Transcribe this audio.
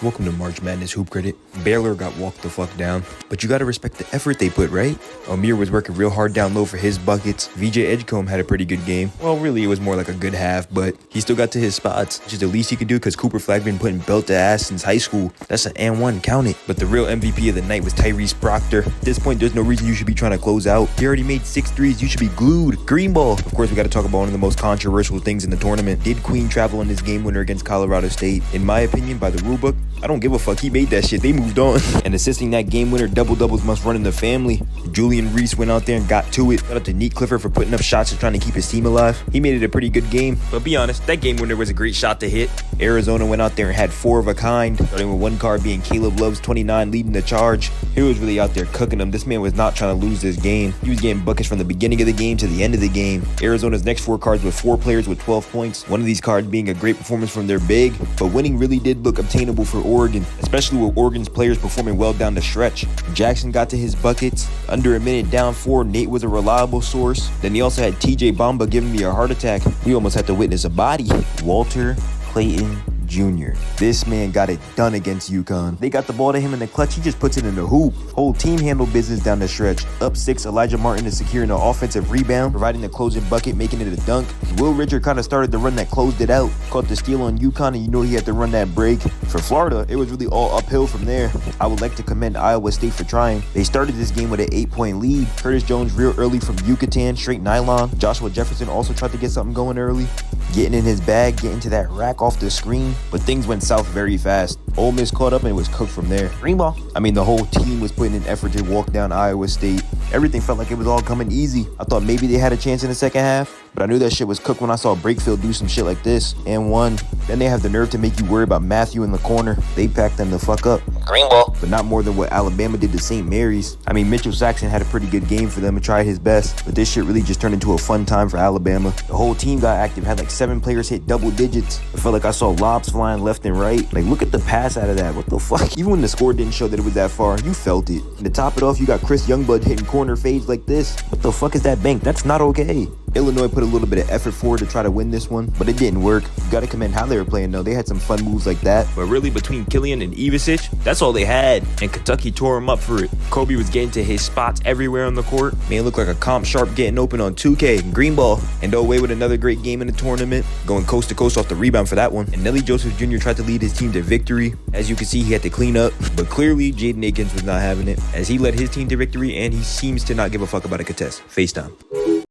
Welcome to March Madness Hoop Credit. Baylor got walked the fuck down, but you gotta respect the effort they put, right? Amir was working real hard down low for his buckets. VJ Edgecombe had a pretty good game. Well, really, it was more like a good half, but he still got to his spots, which is the least he could do because Cooper Flagg been putting belt to ass since high school. That's an and one, count it. But the real MVP of the night was Tyrese Proctor. At this point, there's no reason you should be trying to close out. He already made 6 threes. You should be glued. Green ball. Of course, we gotta talk about one of the most controversial things in the tournament. Did Queen travel in this game winner against Colorado State? In my opinion, by the rulebook, I don't give a fuck. He made that shit. They moved on. And assisting that game winner, double-doubles must run in the family. Julian Reese went out there and got to it. Shout out to Neat Clifford for putting up shots and trying to keep his team alive. He made it a pretty good game. But be honest, that game winner was a great shot to hit. Arizona went out there and had 4 of a kind, starting with one card being Caleb Love's 29 leading the charge. He was really out there cooking them. This man was not trying to lose this game. He was getting buckets from the beginning of the game to the end of the game. Arizona's next 4 cards with 4 players with 12 points. One of these cards being a great performance from their big, but winning really did look obtainable for Oregon, especially with Oregon's players performing well down the stretch. Jackson got to his buckets. Under a minute down 4, Nate was a reliable source. Then he also had TJ Bamba giving me a heart attack. We almost had to witness a body. Walter Clayton Jr. This man got it done against UConn. They got the ball to him in the clutch. He just puts it in the hoop. Whole team handled business down the stretch. Up 6, Elijah Martin is securing an offensive rebound, providing the closing bucket, making it a dunk. Will Richard kind of started the run that closed it out. Caught the steal on UConn, and you know he had to run that break. For Florida, it was really all uphill from there. I would like to commend Iowa State for trying. They started this game with an 8-point lead. Curtis Jones real early from Yucatan, straight nylon. Joshua Jefferson also tried to get something going early, getting in his bag, getting to that rack off the screen, but things went south very fast. Ole Miss caught up and it was cooked from there. Green ball. I mean, the whole team was putting in effort to walk down Iowa State. Everything felt like it was all coming easy. I thought maybe they had a chance in the second half, but I knew that shit was cooked when I saw Brakefield do some shit like this and won. Then they have the nerve to make you worry about Matthew in the corner. They packed them the fuck up. Green ball. But not more than what Alabama did to St. Mary's. I mean, Mitchell Saxon had a pretty good game for them and tried his best, but this shit really just turned into a fun time for Alabama. The whole team got active, had like 7 players hit double digits. I felt like I saw lobs flying left and right. Like, look at the pass out of that. What the fuck? Even when the score didn't show that it was that far, you felt it. And to top it off, you got Chris Youngblood hitting corner fades like this. What the fuck is that bank? That's not okay. Illinois put a little bit of effort forward to try to win this one, but it didn't work. You gotta commend how they were playing though. They had some fun moves like that. But really, between Killian and Ivisic, that's all they had. And Kentucky tore him up for it. Kobe was getting to his spots everywhere on the court. Man looked like a comp sharp getting open on 2K and green ball. And away with another great game in the tournament, going coast to coast off the rebound for that one. And Nelly Joseph Jr. tried to lead his team to victory. As you can see, he had to clean up, but clearly Jaden Akins was not having it, as he led his team to victory and he seems to not give a fuck about a contest. FaceTime.